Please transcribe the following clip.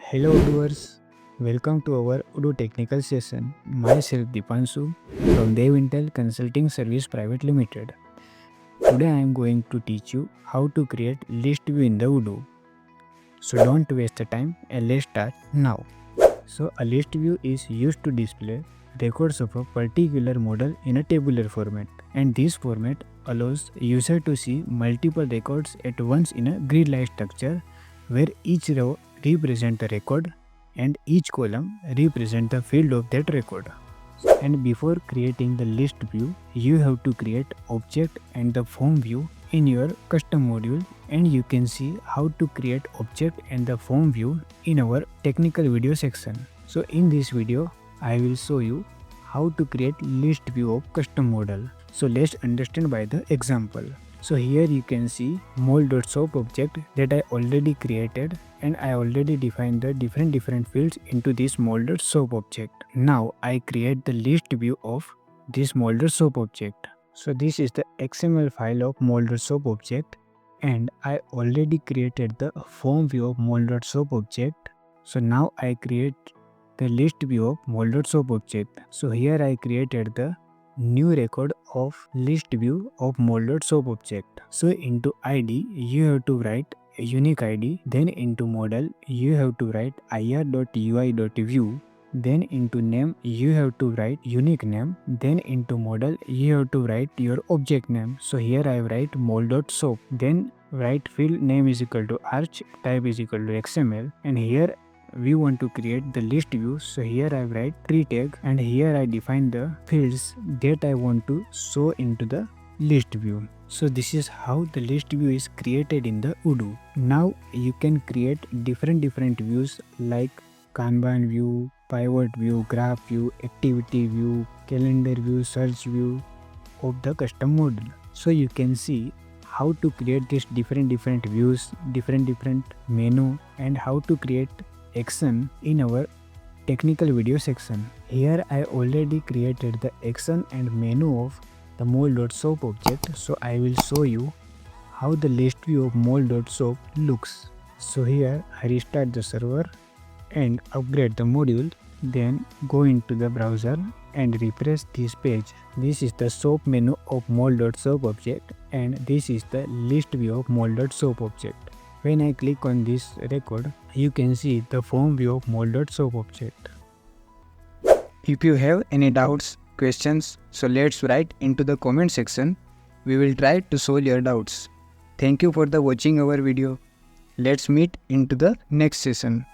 Hello viewers, welcome to our Odoo technical session. Myself Dipanshu from Devintelle Consulting Service Private Limited. Today I am going to teach you how to create list view in the Odoo. So don't waste the time and let's start now. So a list view is used to display records of a particular model in a tabular format, and this format allows user to see multiple records at once in a grid-like structure where each row represents a record and each column represents the field of that record. And before creating the list view, you have to create object and the form view in your custom module, and you can see how to create object and the form view in our technical video section. So in this video, I will show you how to create list view of custom model. So let's understand by the example. So here you can see mold.soap object that I already created, and I already defined the different fields into this mold.soap object. Now I create the list view of this mold.soap object. So this is the XML file of mold.soap object, and I already created the form view of mold.soap object. So now I create the list view of mold.soap object. So here I created the new record of list view of mold.soap object. So into ID you have to write a unique ID, then into model you have to write ir.ui.view, then into name you have to write unique name, then into model you have to write your object name. So here I write mold.soap, then write field name is equal to arch, type is equal to XML, and here we want to create the list view. So here I write tree tag, and here I define the fields that I want to show into the list view. So this is how the list view is created in the Odoo. Now you can create different views like Kanban view, pivot view, graph view, activity view, calendar view, search view of the custom model. So you can see how to create these different views, different menu, and how to create action in our technical video section. Here I already created the action and menu of the mold.soap object, so I will show you how the list view of mold.soap looks. So here I restart the server and upgrade the module, then go into the browser and refresh this page. This is the soap menu of mold.soap object, and this is the list view of mold.soap object. When I click on this record, you can see the form view of mold.soap object. If you have any doubts, questions, so let's write into the comment section. We will try to solve your doubts. Thank you for watching our video. Let's meet into the next session.